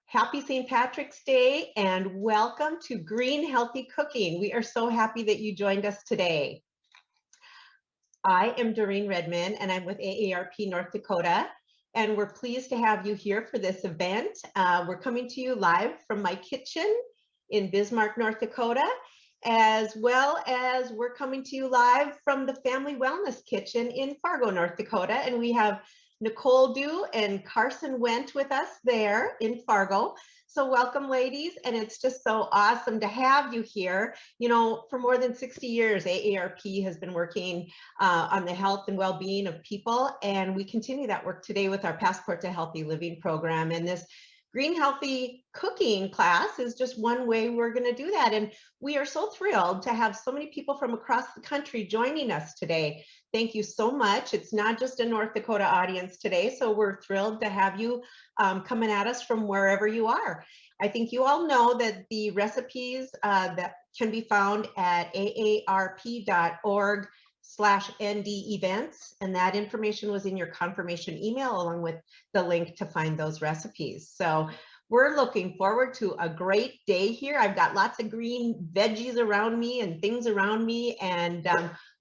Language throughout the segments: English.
Happy St. Patrick's Day and welcome to Green Healthy Cooking. We are so happy that you joined us today. I am Doreen Redman and I'm with AARP North Dakota, and we're pleased to have you here for this event. We're coming to you live from my kitchen in Bismarck, North Dakota, as well as we're coming to you live from the Family Wellness Kitchen in Fargo, North Dakota, and we have Nicole Dew and Carson Wendt with us there in Fargo. So welcome, ladies, and it's just so awesome to have you here. You know, for more than 60 years, AARP has been working on the health and well-being of people, and we continue that work today with our Passport to Healthy Living program. And this Green Healthy Cooking class is just one way we're going to do that. And we are so thrilled to have so many people from across the country joining us today. Thank you so much. It's not just a North Dakota audience today, so we're thrilled to have you coming at us from wherever you are. I think you all know that the recipes that can be found at aarp.org/ND events, and that information was in your confirmation email along with the link to find those recipes. So we're looking forward to a great day here. I've got lots of green veggies around me and things around me, and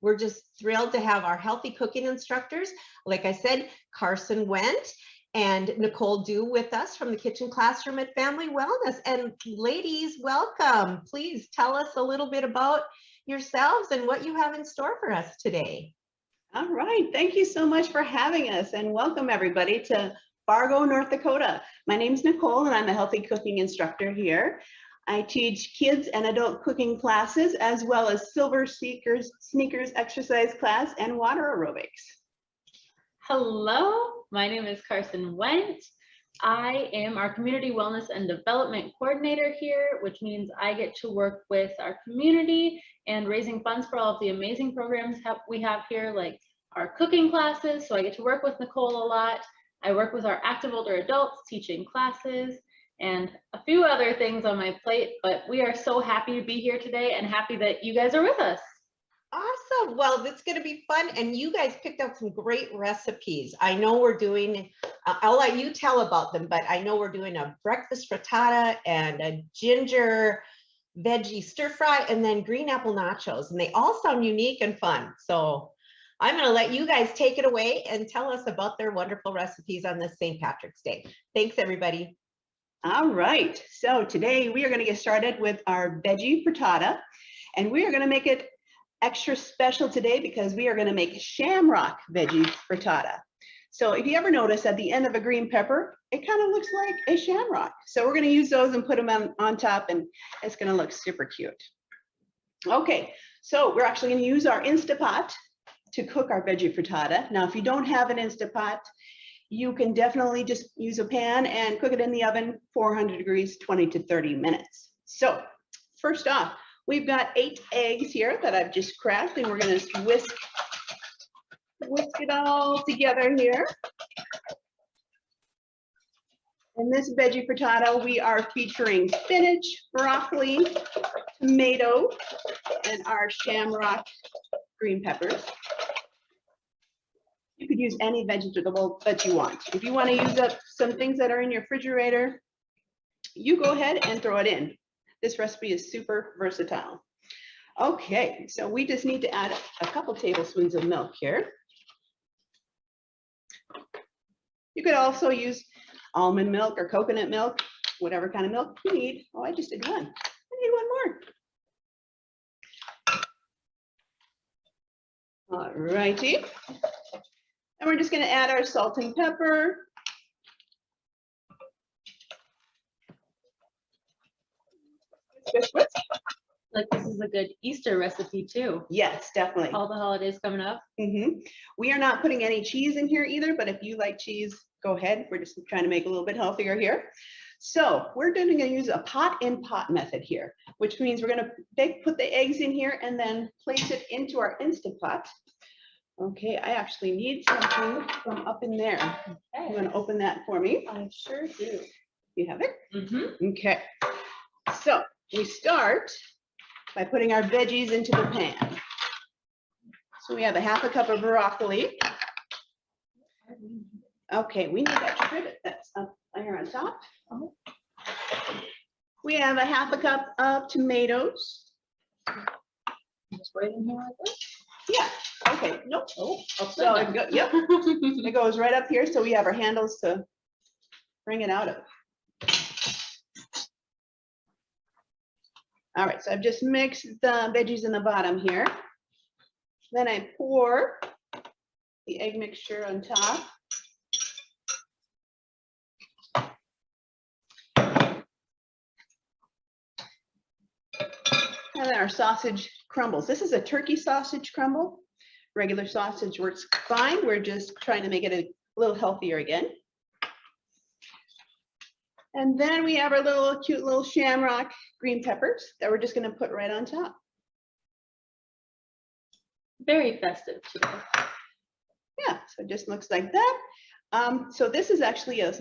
we're just thrilled to have our healthy cooking instructors, like I said, Carson Wendt and Nicole Dew with us from the kitchen classroom at Family Wellness. And ladies, welcome. Please tell us a little bit about yourselves and what you have in store for us today. All right, thank you so much for having us, and welcome everybody to Fargo, North Dakota. My name is Nicole and I'm a healthy cooking instructor here. I teach kids and adult cooking classes as well as Silver Sneakers exercise class and water aerobics. Hello, my name is Carson Wendt. I am our Community Wellness and Development Coordinator here, which means I get to work with our community and raising funds for all of the amazing programs we have here, like our cooking classes. So I get to work with Nicole a lot. I work with our active older adults teaching classes and a few other things on my plate, but we are so happy to be here today and happy that you guys are with us. Awesome. Well, it's going to be fun. And you guys picked out some great recipes. I know we're doing, I'll let you tell about them, but I know we're doing a breakfast frittata and a ginger veggie stir fry and then green apple nachos. And they all sound unique and fun. So I'm going to let you guys take it away and tell us about their wonderful recipes on this St. Patrick's Day. Thanks, everybody. All right, so today we are going to get started with our veggie frittata, and we are going to make it extra special today because we are going to make shamrock veggie frittata. So if you ever notice at the end of a green pepper, it kind of looks like a shamrock. So we're going to use those and put them on top, and it's going to look super cute. Okay, so we're actually going to use our Instapot to cook our veggie frittata. Now, if you don't have an Instapot, you can definitely just use a pan and cook it in the oven, 400 degrees, 20 to 30 minutes. So first off, we've got 8 eggs here that I've just cracked, and we're going to whisk it all together here. In this veggie frittata, we are featuring spinach, broccoli, tomato, and our shamrock green peppers. You could use any vegetable that you want. If you want to use up some things that are in your refrigerator, you go ahead and throw it in. This recipe is super versatile. Okay, so we just need to add a couple tablespoons of milk here. You could also use almond milk or coconut milk, whatever kind of milk you need. Oh, I just did one. I need one more. All righty. And we're just going to add our salt and pepper. Like, this is a good Easter recipe too. Yes, definitely. All the holidays coming up. We are not putting any cheese in here either, but if you like cheese, go ahead. We're just trying to make it a little bit healthier here. So we're going to use a pot-in-pot method here, which means we're going to put the eggs in here and then place it into our Instapot. Okay, I actually need something from up in there. Okay. You want to open that for me? I sure do. You have it? Okay. So we start by putting our veggies into the pan. So we have a half a cup of broccoli. Okay, we need that trivet that's up layer on top. Oh. We have a 1/2 cup of tomatoes. Just right in here like this. Yeah, okay, nope. Oh, So, yep, it goes right up here, so we have our handles to bring it out of. All right, so I've just mixed the veggies in the bottom here. Then I pour the egg mixture on top. And then our sausage crumbles. This is a turkey sausage crumble. Regular sausage works fine. We're just trying to make it a little healthier again. And then we have our little cute little shamrock green peppers that we're just going to put right on top. Very festive today. Yeah, so it just looks like that. So this is actually a,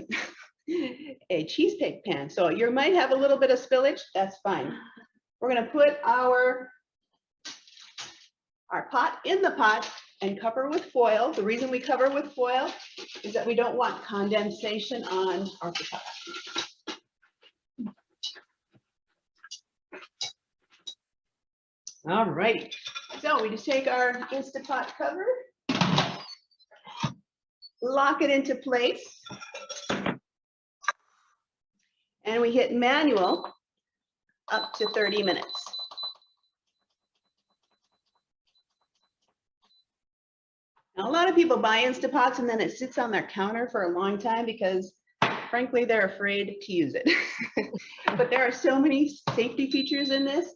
a cheesecake pan. So you might have a little bit of spillage. That's fine. We're going to put our pot in the pot and cover with foil. The reason we cover with foil is that we don't want condensation on our frittata. All righty, so we just take our Instant Pot cover, lock it into place, and we hit manual up to 30 minutes. Now, a lot of people buy Instant Pots and then it sits on their counter for a long time because frankly, they're afraid to use it. But there are so many safety features in this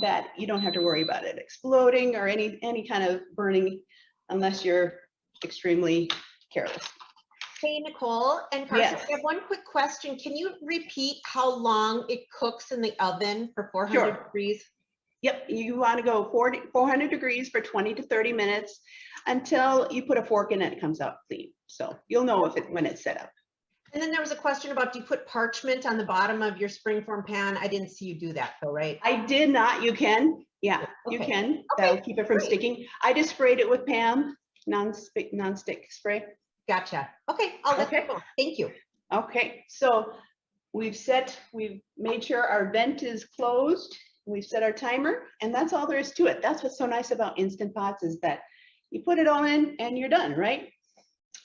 that you don't have to worry about it exploding or any kind of burning unless you're extremely careless. Hey, Nicole and Carson, Yes. I have one quick question. Can you repeat how long it cooks in the oven for 400 Sure. degrees? Yep, you want to go 400 degrees for 20 to 30 minutes until you put a fork in it, it comes out clean. So you'll know if it when it's set up. And then there was a question about, do you put parchment on the bottom of your springform pan? I didn't see you do that though, right? I did not, you can, yeah, you Okay. can. That'll keep it from great. sticking. I just sprayed it with Pam, non-stick spray. Gotcha. Okay, I'll let you Okay. go. Thank you. Okay, so we've made sure our vent is closed. We've set our timer and that's all there is to it. That's what's so nice about Instant Pots is that you put it all in and you're done, right?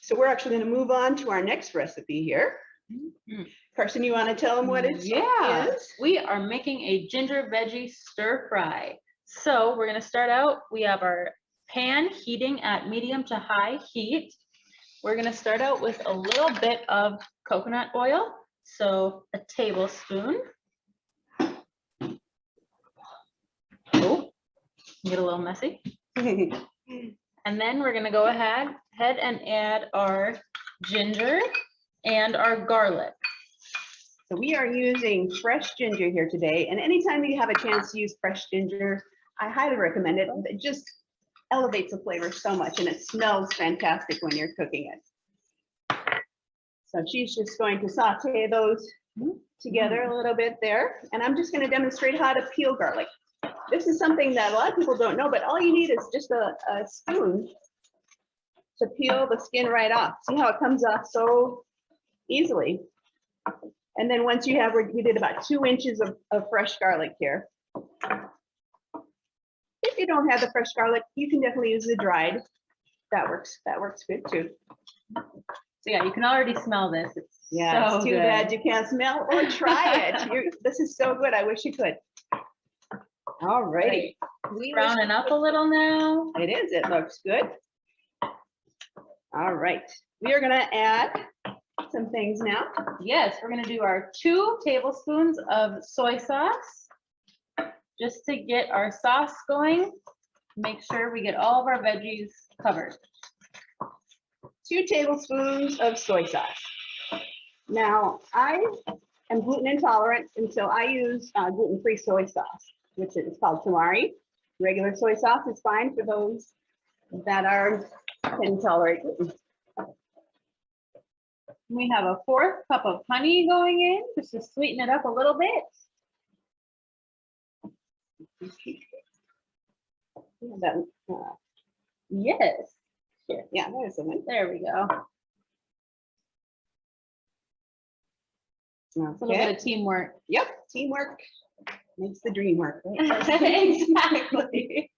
So we're actually going to move on to our next recipe here. Mhm. Carson, you want to tell them what it Yeah. is? We are making a ginger veggie stir fry. So we're gonna start out, we have our pan heating at medium to high heat. We're gonna start out with a little bit of coconut oil. So a tablespoon. Oh, get a little messy. And then we're gonna go ahead and add our ginger and our garlic. So we are using fresh ginger here today, and anytime you have a chance to use fresh ginger, I highly recommend it. It just elevates the flavor so much, and it smells fantastic when you're cooking it. So she's just going to saute those together a little bit there, and I'm just going to demonstrate how to peel garlic. This is something that a lot of people don't know, but all you need is just a spoon to peel the skin right off. See how it comes off so easily. And then once you have, we did about 2 inches of fresh garlic here. If you don't have the fresh garlic, you can definitely use the dried. That works good too. So yeah, you can already smell this. It's Yeah, so it's too good. bad you can't smell or try it. This is so good. I wish you could. All righty. We wish Browning up a little now. It is. It looks good. All right. We are going to add some things now. Yes, we're gonna do our 2 tablespoons of soy sauce. Just to get our sauce going, make sure we get all of our veggies covered. 2 tablespoons of soy sauce. Now, I am gluten intolerant, and so I use gluten-free soy sauce, which is called tamari. Regular soy sauce is fine for those that can tolerate gluten. We have a 1/4 cup of honey going in, just to sweeten it up a little bit. Yes, Yeah, there's the one. there we go. It's a little Okay. bit of teamwork. Yep, teamwork makes the dream work. Right? Exactly.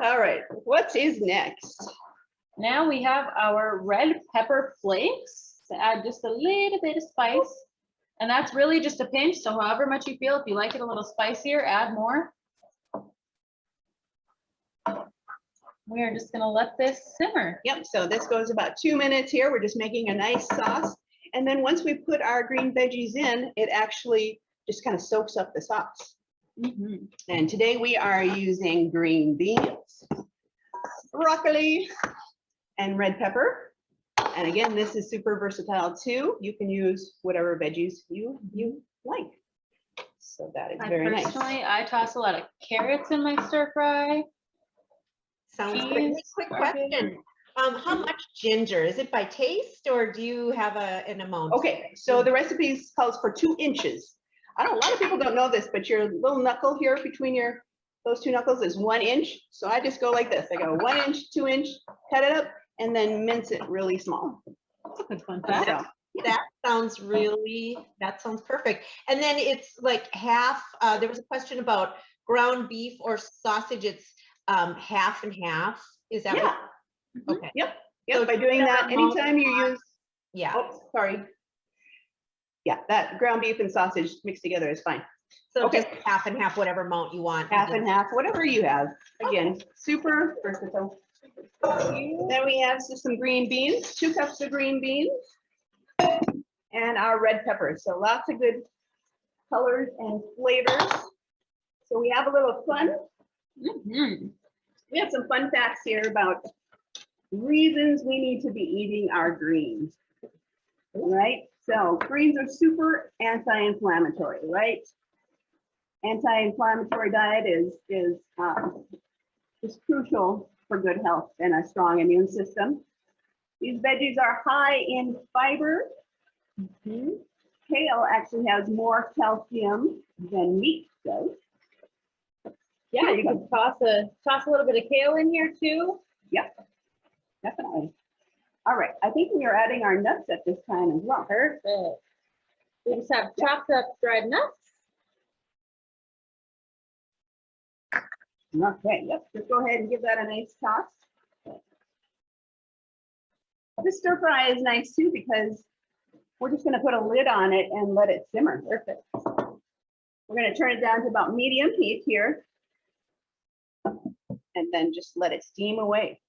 All right, what is next? Now we have our red pepper flakes to add just a little bit of spice. And that's really just a pinch. So however much you feel, if you like it a little spicier, add more. We are just gonna let this simmer. Yep, so this goes about 2 minutes here. We're just making a nice sauce. And then once we put our green veggies in, it actually just kind of soaks up the sauce. Mhm. And today we are using green beans, broccoli, and red pepper. And again, this is super versatile too. You can use whatever veggies you like. So that is very nice. Personally, I toss a lot of carrots in my stir fry. Sounds great. Cheese, Quick barbecue. question. How much ginger? Is it by taste or do you have an amount? Okay, so the recipe calls for 2 inches. I don't, a lot of people don't know this, but your little knuckle here between those 2 knuckles is 1 inch. So I just go like this. I go 1 inch, 2 inch, cut it up, and then mince it really small. That's a good fun That- fact. So, That sounds perfect. And then it's like half, there was a question about ground beef or sausage. It's half and half. Is that yeah, what? Okay. yep. So By doing that, whatever amount anytime you you want. use, Yeah. oh, sorry. Yeah, that ground beef and sausage mixed together is fine. So Okay. just half and half, whatever amount you want. Half and half, whatever you have. Again, super versatile. Then we have just some green beans, 2 cups of green beans. And our red peppers. So lots of good colors and flavors. So we have a little fun. Mhm. We have some fun facts here about reasons we need to be eating our greens. Right? So greens are super anti-inflammatory, right? Anti-inflammatory diet is crucial for good health and a strong immune system. These veggies are high in fiber. Kale actually has more calcium than meat does. Yeah, you could toss a little bit of kale in here too. Yep, definitely. All right, I think we are adding our nuts at this time as well. Perfect. We just have chopped up dried nuts. Okay, yep, just go ahead and give that a nice toss. This stir fry is nice too because we're just gonna put a lid on it and let it simmer. Perfect. We're gonna turn it down to about medium heat here. And then just let it steam away.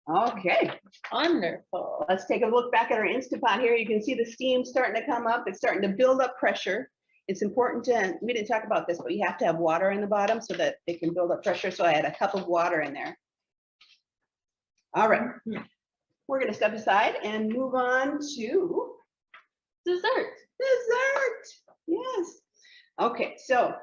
Okay, Wonderful. let's take a look back at our Instant Pot here. You can see the steam starting to come up. It's starting to build up pressure. It's important we didn't talk about this, but you have to have water in the bottom so that it can build up pressure. So I had a cup of water in there. All right, we're gonna step aside and move on to Dessert. dessert. Yes. Okay, so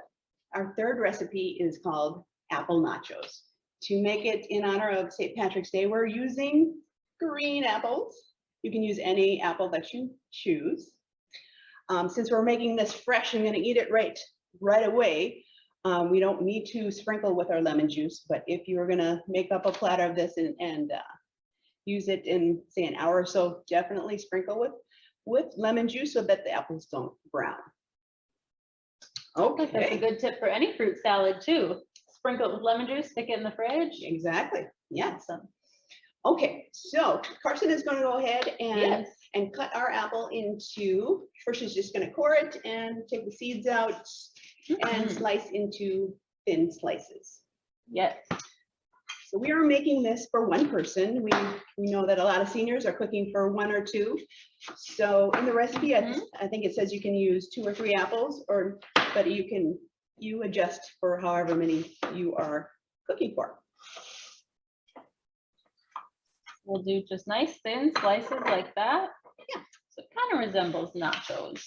our third recipe is called apple nachos. To make it in honor of St. Patrick's Day, we're using green apples. You can use any apple that you choose. Since we're making this fresh and gonna eat it right away, we don't need to sprinkle with our lemon juice, but if you were gonna make up a platter of this and use it in say an hour or so, definitely sprinkle with lemon juice so that the apples don't brown. That's a Okay, good tip for any fruit salad too. Sprinkle it with lemon juice, stick it in the fridge. exactly, yes. Awesome. Okay, so Carson is gonna go ahead Yes. and cut our apple into, first she's just gonna core it and take the seeds out and Mhm. slice into thin slices. Yes. So we are making this for 1 person. We know that a lot of seniors are cooking for 1 or 2. So in the recipe, I think it says you can use 2 or 3 apples, but you adjust for however many you are cooking for. We'll do just nice thin slices like that. Yeah. So it kind of resembles nachos.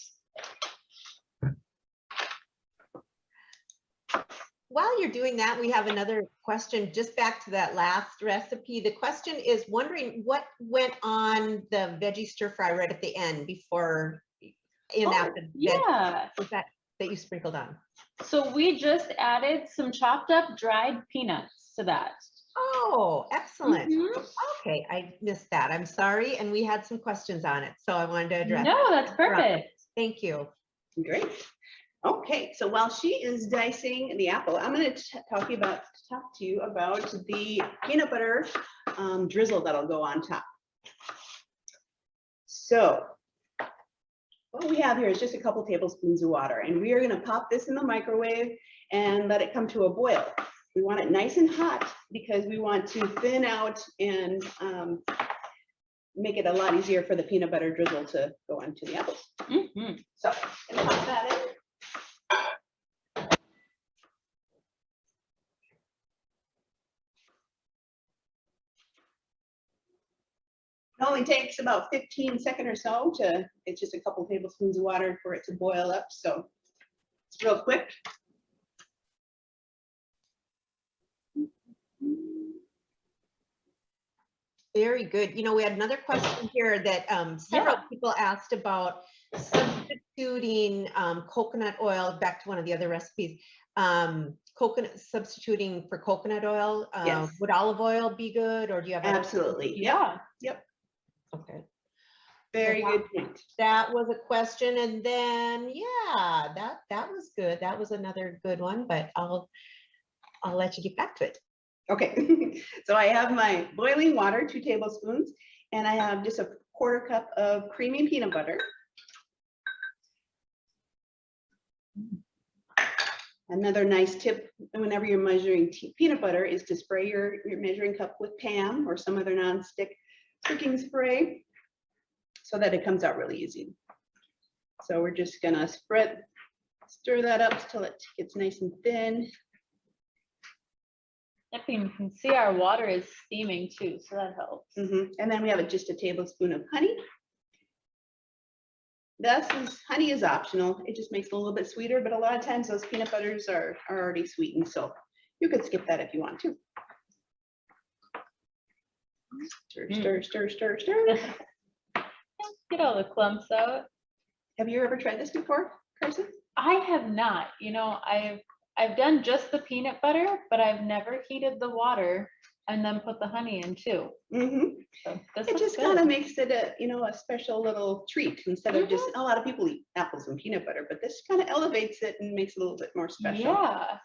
While you're doing that, we have another question just back to that last recipe. The question is wondering what went on the veggie stir fry right at the end before after veg, Yeah. was that you sprinkled on? So we just added some chopped up dried peanuts to that. Oh, excellent. Mhm. Okay, I missed that. I'm sorry. And we had some questions on it, so I wanted to address. No, that's perfect. Thank you. Great. Okay, so while she is dicing the apple, I'm going to talk to you about the peanut butter drizzle that'll go on top. So what we have here is just a couple tablespoons of water, and we are going to pop this in the microwave and let it come to a boil. We want it nice and hot because we want to thin out and make it a lot easier for the peanut butter drizzle to go onto the apples. Mhm. So I'm gonna pop that in. It only takes about 15 seconds or so it's just a couple tablespoons of water for it to boil up. So it's real quick. Very good. You know, we had another question here that several people asked about substituting coconut oil, back to one of the other recipes, coconut substituting for coconut oil. Yes. Would olive oil be good, or do you have other? Absolutely. Yeah. Okay. Very So good point. That was a question, and then yeah, that was good. That was another good one, but I'll let you get back to it. Okay, so I have my boiling water, 2 tablespoons, and I have just a 1/4 cup of creamy peanut butter. Another nice tip whenever you're measuring peanut butter is to spray your measuring cup with Pam or some other non-stick cooking spray so that it comes out really easy. So we're just gonna stir that up till it gets nice and thin. Yep, and you can see our water is steaming too, so that helps. And then we have just a tablespoon of honey. Honey is optional. It just makes it a little bit sweeter, but a lot of times those peanut butters are already sweetened, so you could skip that if you want to. Stir, stir, stir, stir, stir. Get all the clumps out. Have you ever tried this before, Carson? I have not. You know, I've done just the peanut butter, but I've never heated the water and then put the honey in too. So this It looks just good. kind of makes it a special little treat instead of just, a lot of people eat apples and peanut butter, but this kind of elevates it and makes it a little bit more special. Yeah.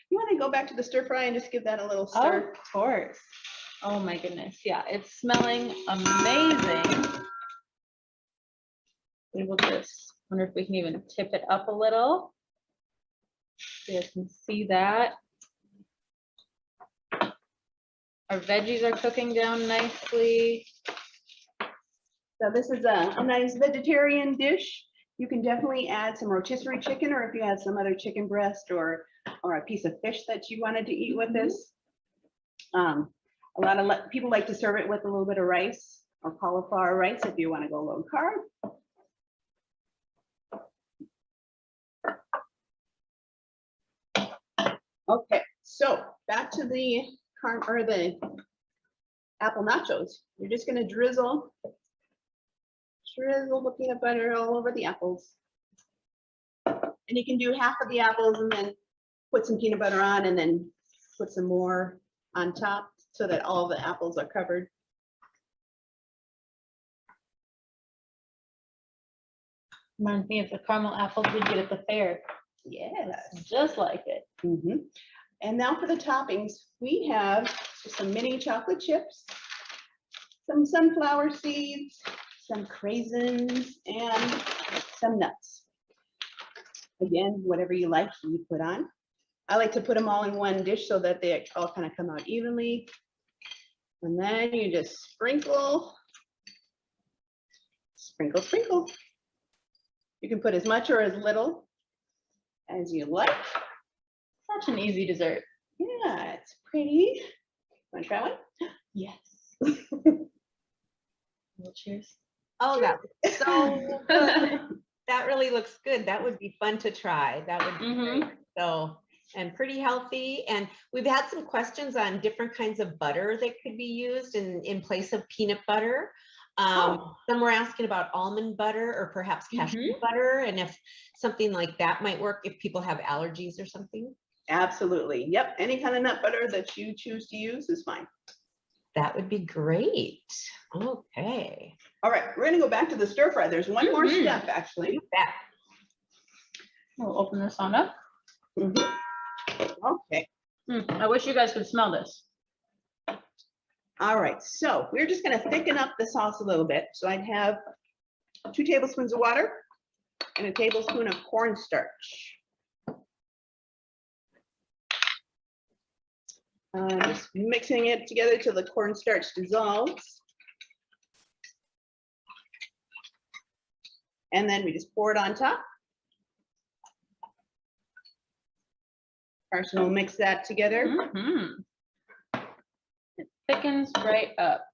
You want to go back to the stir fry and just give that a little Oh, stir? of course. Oh my goodness. Yeah, it's smelling amazing. We will just wonder if we can even tip it up a little. You guys can see that. Our veggies are cooking down nicely. So this is a nice vegetarian dish. You can definitely add some rotisserie chicken, or if you had some other chicken breast or a piece of fish that you wanted to eat with this. A lot of people like to serve it with a little bit of rice or cauliflower rice if you want to go low carb. Okay, so back to the apple nachos. You're just going to drizzle the peanut butter all over the apples. And you can do half of the apples and then put some peanut butter on and then put some more on top so that all the apples are covered. Reminds me of the caramel apples we get at the fair. Yes. Just like it. And now for the toppings, we have some mini chocolate chips, some sunflower seeds, some craisins, and some nuts. Again, whatever you like, you put on. I like to put them all in one dish so that they all kind of come out evenly. And then you just sprinkle, sprinkle, sprinkle. You can put as much or as little as you like. Such an easy dessert. Yeah, it's pretty. Want to try one? Yes. Well, cheers. Oh, that was so good. That really looks good. That would be fun to try. That would be great. So, and pretty healthy. And we've had some questions on different kinds of butter that could be used in place of peanut butter. Some were asking about almond butter or perhaps cashew butter, and if something like that might work if people have allergies or something. Absolutely. Yep. Any kind of nut butter that you choose to use is fine. That would be great. Okay. All right, we're gonna go back to the stir fry. There's one more Mhm. step, actually. That, We'll open this on up. Mhm. Okay. I wish you guys could smell this. All right, so we're just gonna thicken up the sauce a little bit. So I'd have 2 tablespoons of water and a tablespoon of cornstarch. Just mixing it together till the cornstarch dissolves. And then we just pour it on top. Carson will mix that together. Mhm. It thickens right up.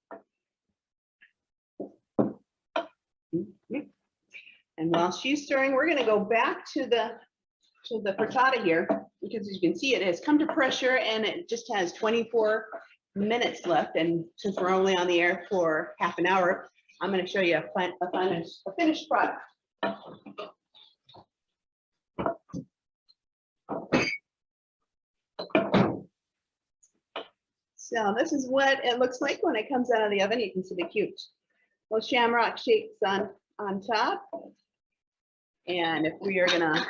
And while she's stirring, we're gonna go back to the frittata here, because as you can see, it has come to pressure and it just has 24 minutes left. And since we're only on the air for half an hour, I'm gonna show you a finished product. So this is what it looks like when it comes out of the oven. You can see the cute little shamrock shapes on top. And if we are gonna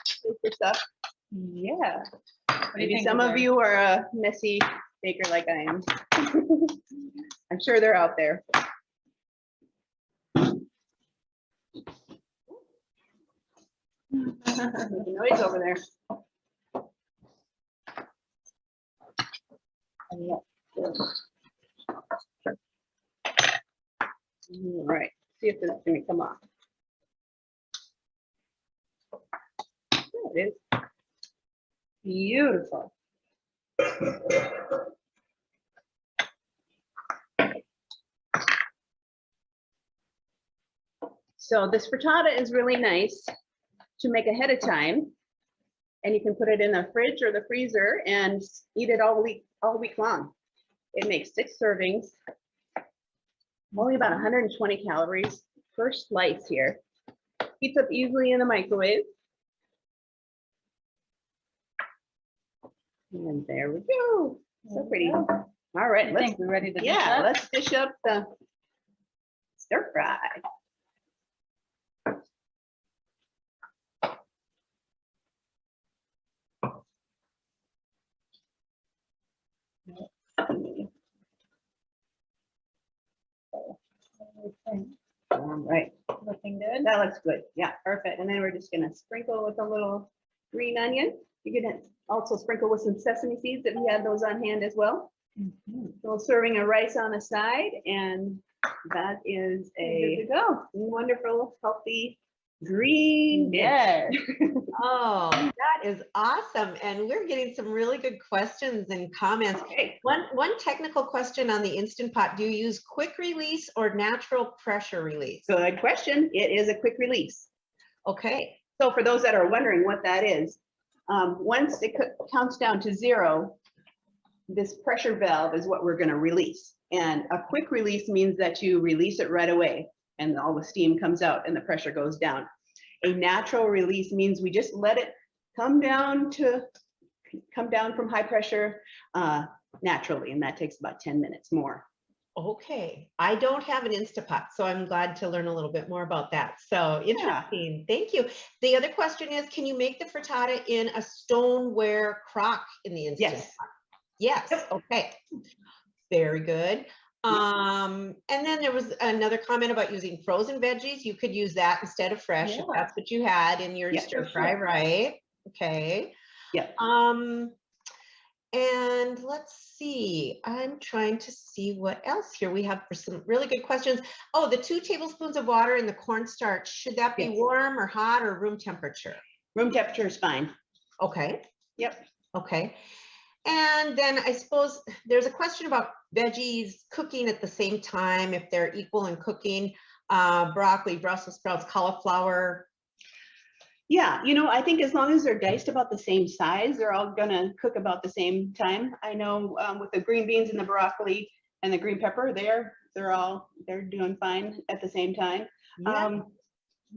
take this up, yeah. What do you Maybe think, some of Lizard? you are a messy baker like I am. I'm sure they're out there. Making noise over there. All right, see if it's gonna come off. There it is. Beautiful. So this frittata is really nice to make ahead of time. And you can put it in the fridge or the freezer and eat it all week long. It makes 6 servings. Only about 120 calories per slice here. Heats up easily in the microwave. And there we go. So pretty. All right, I let's, think we're ready to dish yeah, up. let's dish up the stir fry. All right, Looking good. that looks good. Yeah, perfect. And then we're just gonna sprinkle with a little green onion. You can also sprinkle with some sesame seeds if you have those on hand as well. So serving a rice on the side, and that is Good to a go. wonderful, healthy green dish. Yes. oh, that is awesome. And we're getting some really good questions and comments. Okay, One technical question on the Instant Pot. Do you use quick release or natural pressure release? good question. It is a quick release. Okay. So for those that are wondering what that is, once it counts down to 0, this pressure valve is what we're going to release. And a quick release means that you release it right away and all the steam comes out and the pressure goes down. A natural release means we just let it come down from high pressure naturally, and that takes about 10 minutes more. Okay. I don't have an Instapot, so I'm glad to learn a little bit more about that. So interesting. Thank you. The other question is, can you make the frittata in a stoneware crock in the Instant Yes. Pot? Yes. Yep. Okay. Very good. And then there was another comment about using frozen veggies. You could use that instead of fresh if Yeah. that's what you had in your Yeah, stir for fry, sure. right? Okay. Yeah. And let's see, I'm trying to see what else here we have for some really good questions. Oh, the 2 tablespoons of water in the cornstarch, should that be Yes. warm or hot or room temperature? Room temperature is fine. Okay. Yep. Okay. And then I suppose there's a question about veggies cooking at the same time, if they're equal in cooking, broccoli, Brussels sprouts, cauliflower. Yeah, I think as long as they're diced about the same size, they're all gonna cook about the same time. I know with the green beans and the broccoli and the green pepper, they're doing fine at the same time. Yeah.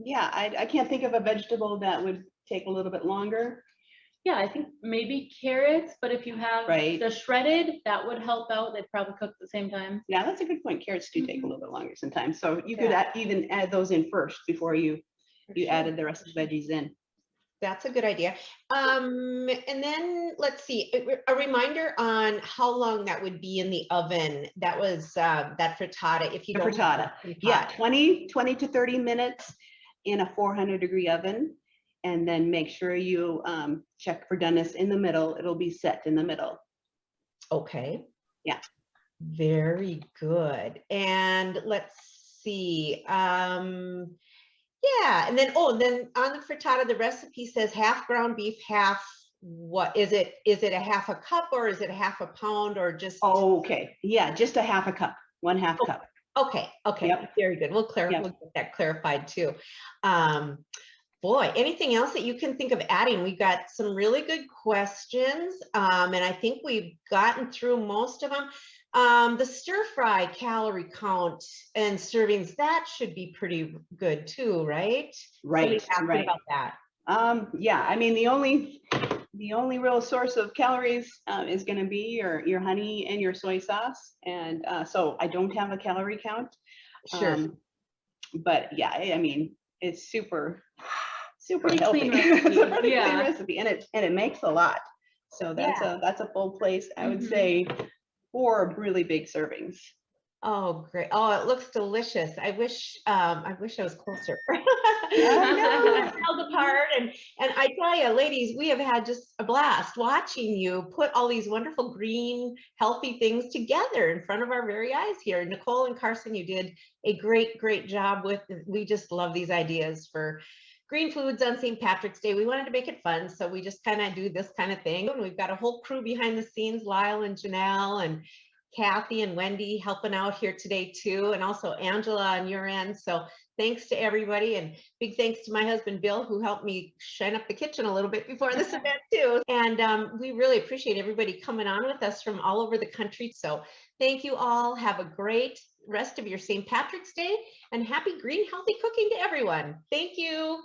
Yeah, I can't think of a vegetable that would take a little bit longer. Yeah, I think maybe carrots, but if you have Right. the shredded, that would help out. They'd probably cook at the same time. Yeah, that's a good point. Carrots do take a Mhm. little bit longer sometimes. So you could Yeah. even add those in first before you For you sure, added the rest for of the sure. veggies in. That's a good idea. And then let's see, a reminder on how long that would be in the oven. That was that frittata. If you The don't have frittata. a Yeah, frittata. 20 to 30 minutes in a 400-degree oven. And then make sure you check for doneness in the middle. It'll be set in the middle. Okay. Yeah. Very good. And let's see. Yeah, and then and then on the frittata, the recipe says half ground beef, half what is it? Is it a half a cup or is it a half a pound or just? Okay. Yeah, just a half a cup, 1/2 cup. Okay, okay, Yep. very good. We'll Yep. we'll get that clarified too. Boy, anything else that you can think of adding? We've got some really good questions, and I think we've gotten through most of them. The stir fry calorie count and servings, that should be pretty good too, right? Somebody's Right, asking right. about that. Yeah, I mean, the only real source of calories is going to be your honey and your soy sauce. And so I don't have a calorie count. Sure. But yeah, I mean, it's super Pretty healthy. clean It's a recipe, pretty clean yeah. recipe, and it makes a lot. So that's a full place, I would Mhm. say, 4 really big servings. Oh, great. Oh, it looks delicious. I wish I was closer. know. Held apart and I tell you, ladies, we have had just a blast watching you put all these wonderful green, healthy things together in front of our very eyes here. Nicole and Carson, you did a great job with. We just love these ideas for green foods on St. Patrick's Day. We wanted to make it fun, so we just kind of do this kind of thing. And we've got a whole crew behind the scenes, Lyle and Janelle and Kathy and Wendy helping out here today too, and also Angela on your end. So thanks to everybody, and big thanks to my husband Bill, who helped me shine up the kitchen a little bit before this event too. And we really appreciate everybody coming on with us from all over the country. So thank you all. Have a great rest of your St. Patrick's Day, and happy green healthy cooking to everyone. Thank you.